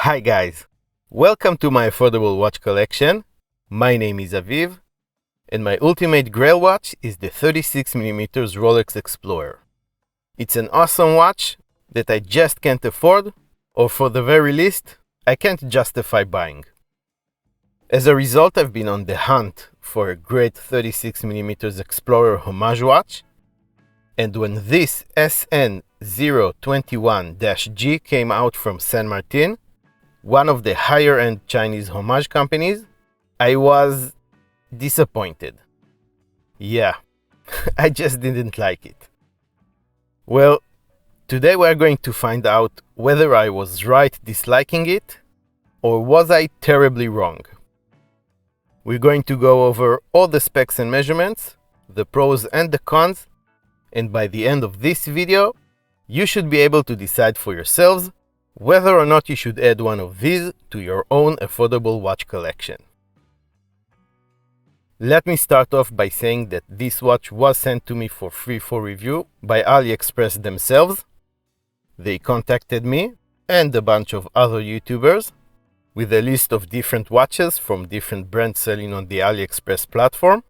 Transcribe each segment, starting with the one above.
Hi guys, welcome to my affordable watch collection. My name is Aviv, and my ultimate grail watch is the 36mm Rolex Explorer. It's an awesome watch that I just can't afford, or for the very least, I can't justify buying. As a result, I've been on the hunt for a great 36mm Explorer homage watch, and when this SN021-G came out from San Martin, one of the higher-end Chinese homage companies, I was disappointed. Yeah, I just didn't like it. Well, today we're going to find out whether I was right disliking it, or was I terribly wrong. We're going to go over all the specs and measurements, the pros and the cons, and by the end of this video, you should be able to decide for yourselves whether or not you should add one of these to your own affordable watch collection. Let me start off by saying that this watch was sent to me for free for review by AliExpress themselves. They contacted me and a bunch of other YouTubers with a list of different watches from different brands selling on the AliExpress platform,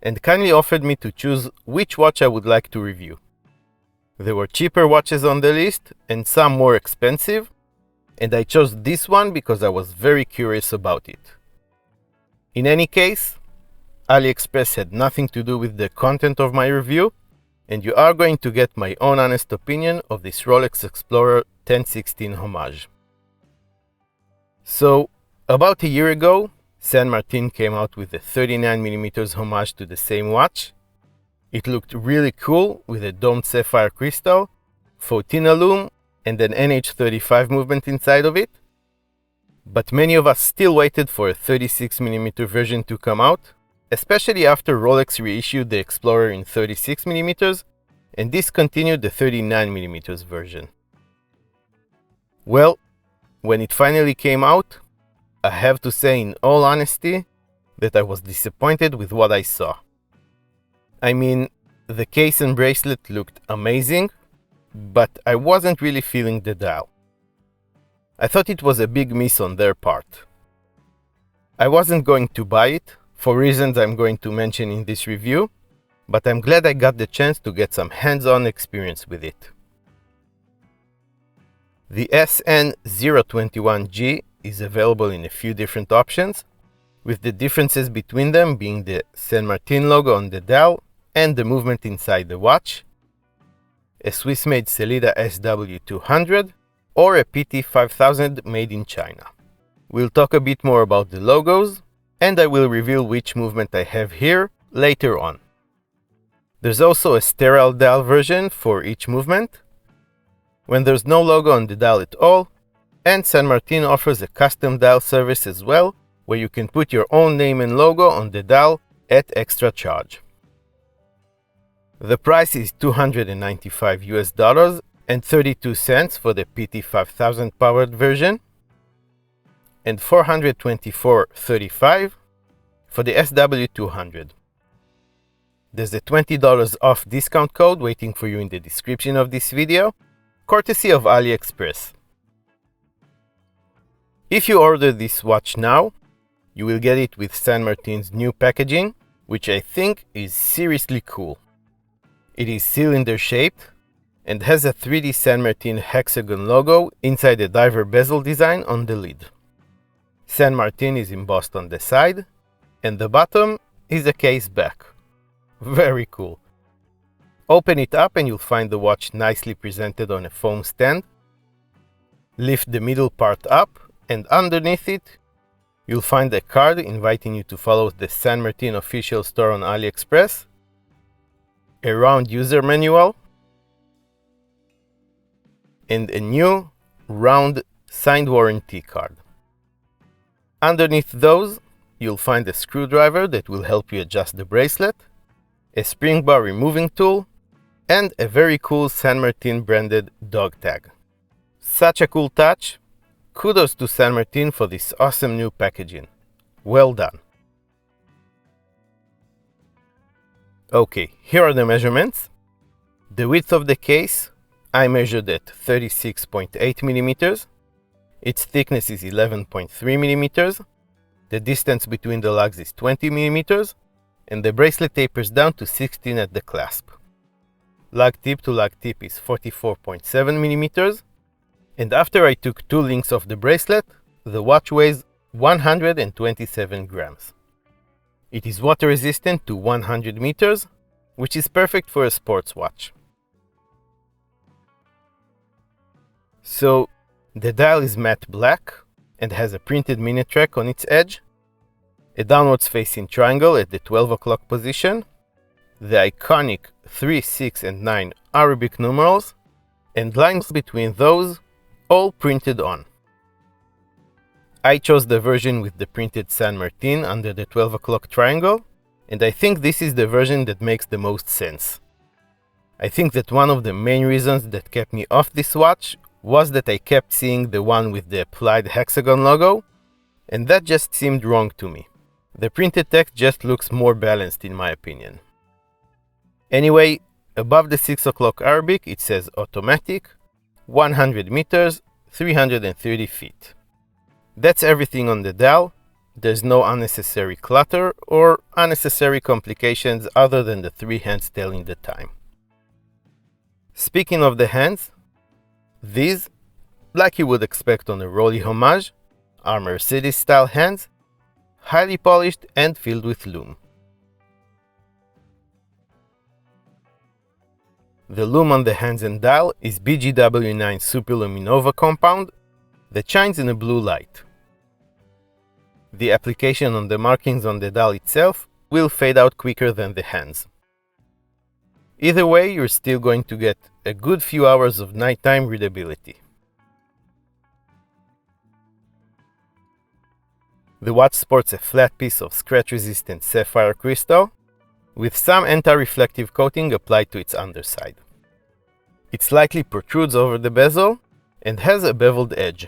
and kindly offered me to choose which watch I would like to review. There were cheaper watches on the list and some more expensive, and I chose this one because I was very curious about it. In any case, AliExpress had nothing to do with the content of my review, and you are going to get my own honest opinion of this Rolex Explorer 1016 homage. So, about a year ago, San Martin came out with a 39mm homage to the same watch. It looked really cool with a domed sapphire crystal, 14 lume, and an NH35 movement inside of it. But many of us still waited for a 36mm version to come out, especially after Rolex reissued the Explorer in 36mm and discontinued the 39mm version. Well, when it finally came out, I have to say in all honesty that I was disappointed with what I saw. I mean, the case and bracelet looked amazing, but I wasn't really feeling the dial. I thought it was a big miss on their part. I wasn't going to buy it, for reasons I'm going to mention in this review, but I'm glad I got the chance to get some hands-on experience with it. The SN021-G is available in a few different options, with the differences between them being the San Martin logo on the dial and the movement inside the watch, a Swiss-made Sellita SW200, or a PT5000 made in China. We'll talk a bit more about the logos, and I will reveal which movement I have here later on. There's also a sterile dial version for each movement, when there's no logo on the dial at all, and San Martin offers a custom dial service as well, where you can put your own name and logo on the dial at extra charge. The price is $295 and 32 cents for the PT5000 powered version, and $424.35 for the SW200. There's a $20 off discount code waiting for you in the description of this video, courtesy of AliExpress. If you order this watch now, you will get it with San Martin's new packaging, which I think is seriously cool. It is cylinder-shaped and has a 3D San Martin hexagon logo inside a diver bezel design on the lid. San Martin is embossed on the side, and the bottom is a case back. Very cool. Open it up and you'll find the watch nicely presented on a foam stand. Lift the middle part up, and underneath it, you'll find a card inviting you to follow the San Martin official store on AliExpress, a round user manual, and a new round signed warranty card. Underneath those, you'll find a screwdriver that will help you adjust the bracelet, a spring bar removing tool, and a very cool San Martin branded dog tag. Such a cool touch. Kudos to San Martin for this awesome new packaging. Well done. Okay, here are the measurements. The width of the case I measured at 36.8 millimeters, Its thickness is 11.3 millimeters, the distance between the lugs is 20 millimeters, and the bracelet tapers down to 16 at the clasp. Lug tip to lug tip is 44.7 millimeters, and after I took 2 links off the bracelet, the watch weighs 127 grams. It is water resistant to 100 meters, which is perfect for a sports watch. So, the dial is matte black and has a printed minute track on its edge, a downwards facing triangle at the 12 o'clock position, the iconic 3, 6, and 9 Arabic numerals, and lines between those, all printed on. I chose the version with the printed San Martin under the 12 o'clock triangle, and I think this is the version that makes the most sense. I think that one of the main reasons that kept me off this watch was that I kept seeing the one with the applied hexagon logo, and that just seemed wrong to me. The printed text just looks more balanced in my opinion. Anyway, above the 6 o'clock Arabic it says automatic, 100 meters, 330 feet. That's everything on the dial. There's no unnecessary clutter or unnecessary complications other than the 3 hands telling the time. Speaking of the hands, these, like you would expect on a Rolex homage, are Mercedes-style hands, highly polished and filled with lume. The lume on the hands and dial is BGW9 Superluminova compound that shines in a blue light. The application on the markings on the dial itself will fade out quicker than the hands. Either way, you're still going to get a good few hours of nighttime readability. The watch sports a flat piece of scratch-resistant sapphire crystal with some anti-reflective coating applied to its underside. It slightly protrudes over the bezel and has a beveled edge.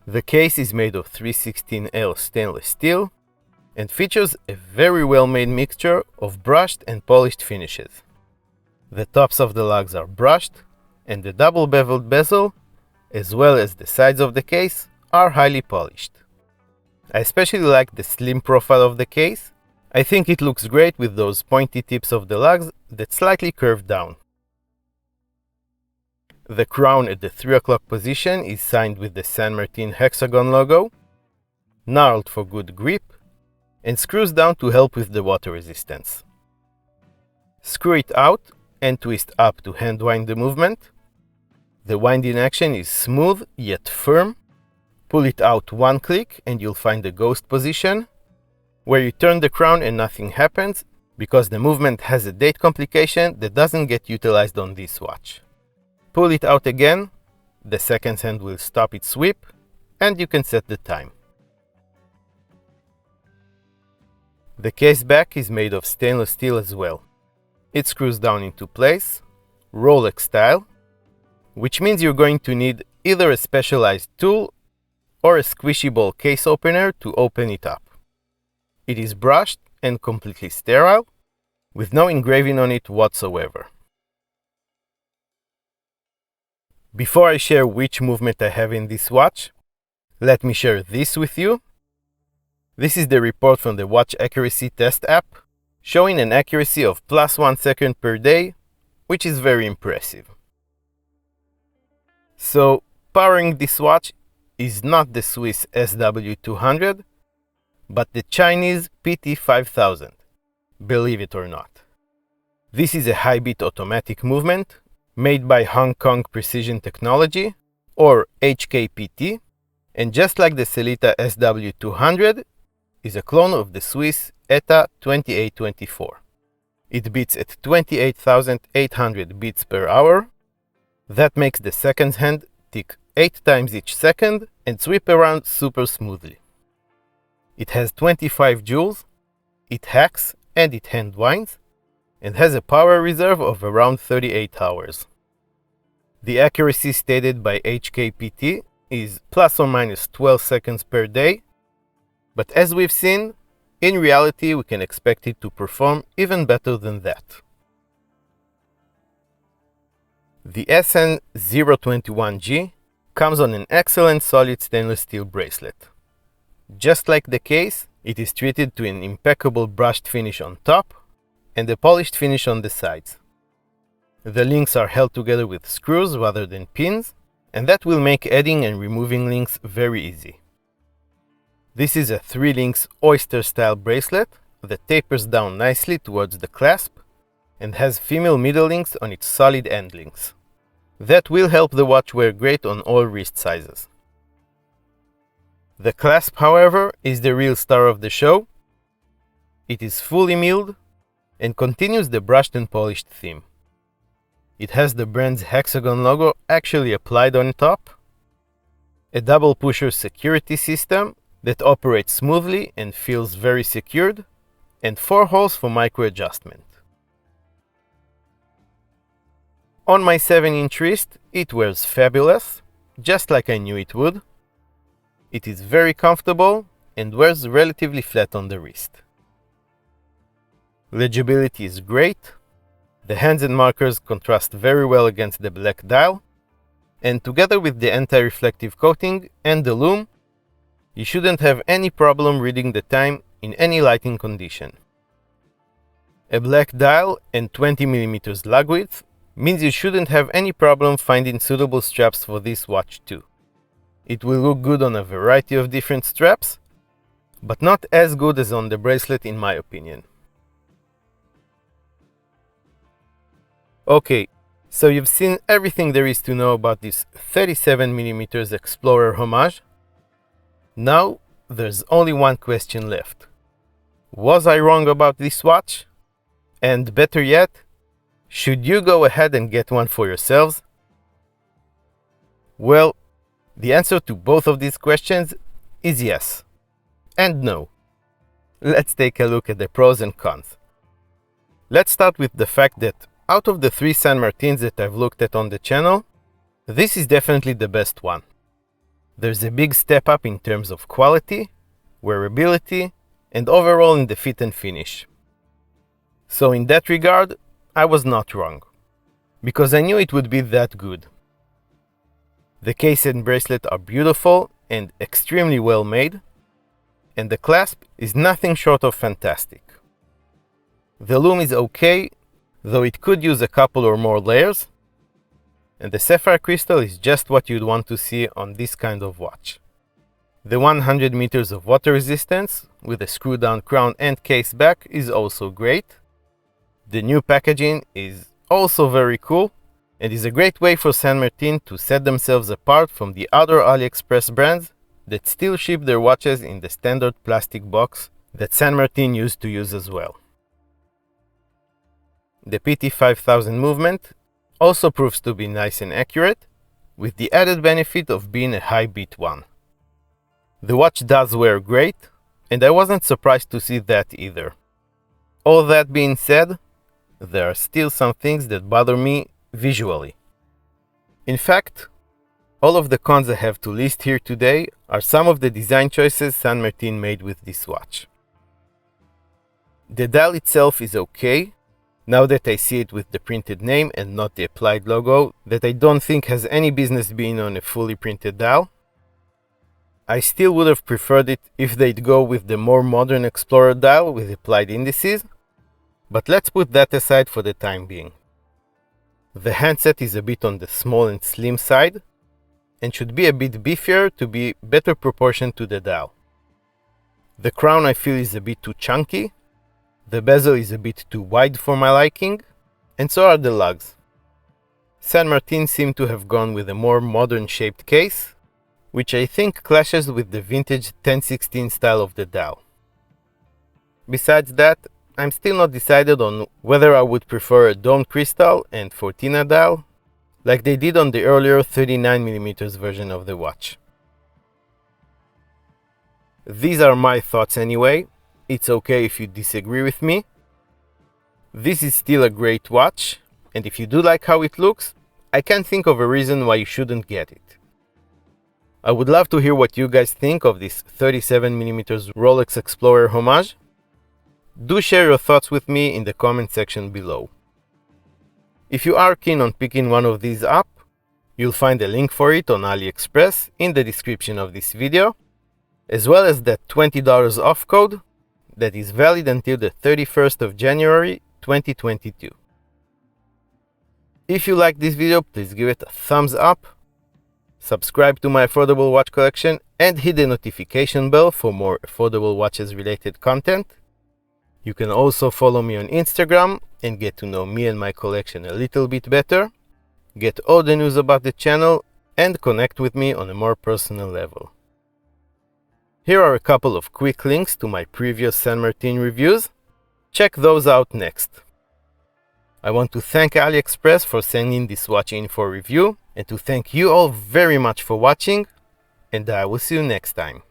The case is made of 316L stainless steel and features a very well-made mixture of brushed and polished finishes. The tops of the lugs are brushed, and the double beveled bezel, as well as the sides of the case, are highly polished. I especially like the slim profile of the case. I think it looks great with those pointy tips of the lugs that slightly curve down. The crown at the 3 o'clock position is signed with the San Martin hexagon logo, knurled for good grip, and screws down to help with the water resistance. Screw it out and twist up to hand wind the movement. The winding action is smooth yet firm. Pull it out one click and you'll find the ghost position, where you turn the crown and nothing happens because the movement has a date complication that doesn't get utilized on this watch. Pull it out again, the second hand will stop its sweep, and you can set the time. The case back is made of stainless steel as well. It screws down into place, Rolex style, which means you're going to need either a specialized tool or a squishy ball case opener to open it up. It is brushed and completely sterile, with no engraving on it whatsoever. Before I share which movement I have in this watch, let me share this with you. This is the report from the Watch Accuracy Test app, showing an accuracy of +1 second per day, which is very impressive. So, powering this watch is not the Swiss SW200, but the Chinese PT5000, believe it or not. This is a high-beat automatic movement made by Hong Kong Precision Technology, or HKPT, and just like the Sellita SW200, is a clone of the Swiss ETA 2824. It beats at 28,800 beats per hour. That makes the second hand tick 8 times each second and sweep around super smoothly. It has 25 joules, it hacks and it hand winds, and has a power reserve of around 38 hours. The accuracy stated by HKPT is ±12 seconds per day, but as we've seen, in reality we can expect it to perform even better than that. The SN021-G comes on an excellent solid stainless steel bracelet. Just like the case, it is treated to an impeccable brushed finish on top and a polished finish on the sides. The links are held together with screws rather than pins, and that will make adding and removing links very easy. This is a 3-links oyster-style bracelet that tapers down nicely towards the clasp and has female middle links on its solid end links. That will help the watch wear great on all wrist sizes. The clasp, however, is the real star of the show. It is fully milled and continues the brushed and polished theme. It has the brand's hexagon logo actually applied on top, a double pusher security system that operates smoothly and feels very secured, and 4 holes for micro adjustment. On my 7-inch wrist, it wears fabulous, just like I knew it would. It is very comfortable and wears relatively flat on the wrist. Legibility is great. The hands and markers contrast very well against the black dial, and together with the anti-reflective coating and the lume, you shouldn't have any problem reading the time in any lighting condition. A black dial and 20mm lug width means you shouldn't have any problem finding suitable straps for this watch too. It will look good on a variety of different straps, but not as good as on the bracelet in my opinion. Okay, so you've seen everything there is to know about this 37mm Explorer homage. Now there's only one question left. Was I wrong about this watch? And better yet, should you go ahead and get one for yourselves? Well, the answer to both of these questions is yes and no. Let's take a look at the pros and cons. Let's start with the fact that out of the 3 San Martins that I've looked at on the channel, this is definitely the best one. There's a big step up in terms of quality, wearability, and overall in the fit and finish. So in that regard, I was not wrong, because I knew it would be that good. The case and bracelet are beautiful and extremely well made, and the clasp is nothing short of fantastic. The lume is okay, though it could use a couple or more layers, and the sapphire crystal is just what you'd want to see on this kind of watch. The 100 meters of water resistance with a screw down crown and case back is also great. The new packaging is also very cool and is a great way for San Martin to set themselves apart from the other AliExpress brands that still ship their watches in the standard plastic box that San Martin used to use as well. The PT5000 movement also proves to be nice and accurate, with the added benefit of being a high beat one. The watch does wear great, and I wasn't surprised to see that either. All that being said, there are still some things that bother me visually. In fact, all of the cons I have to list here today are some of the design choices San Martin made with this watch. The dial itself is okay, now that I see it with the printed name and not the applied logo that I don't think has any business being on a fully printed dial. I still would have preferred it if they'd go with the more modern Explorer dial with applied indices, but let's put that aside for the time being. The handset is a bit on the small and slim side and should be a bit beefier to be better proportioned to the dial. The crown I feel is a bit too chunky, the bezel is a bit too wide for my liking, and so are the lugs. San Martin seem to have gone with a more modern shaped case, which I think clashes with the vintage 1016 style of the dial. Besides that, I'm still not decided on whether I would prefer a domed crystal and Fortina dial, like they did on the earlier 39mm version of the watch. These are my thoughts anyway. It's okay if you disagree with me. This is still a great watch, and if you do like how it looks, I can't think of a reason why you shouldn't get it. I would love to hear what you guys think of this 37mm Rolex Explorer homage. Do share your thoughts with me in the comment section below. If you are keen on picking one of these up, You'll find a link for it on AliExpress in the description of this video, as well as that $20 off code that is valid until the 31st of January 2022. If you like this video, please give it a thumbs up, subscribe to my affordable watch collection, and hit the notification bell for more affordable watches related content. You can also follow me on Instagram and get to know me and my collection a little bit better, get all the news about the channel, and connect with me on a more personal level. Here are a couple of quick links to my previous San Martin reviews. Check those out next. I want to thank AliExpress for sending this watch in for review, and to thank you all very much for watching, and I will see you next time.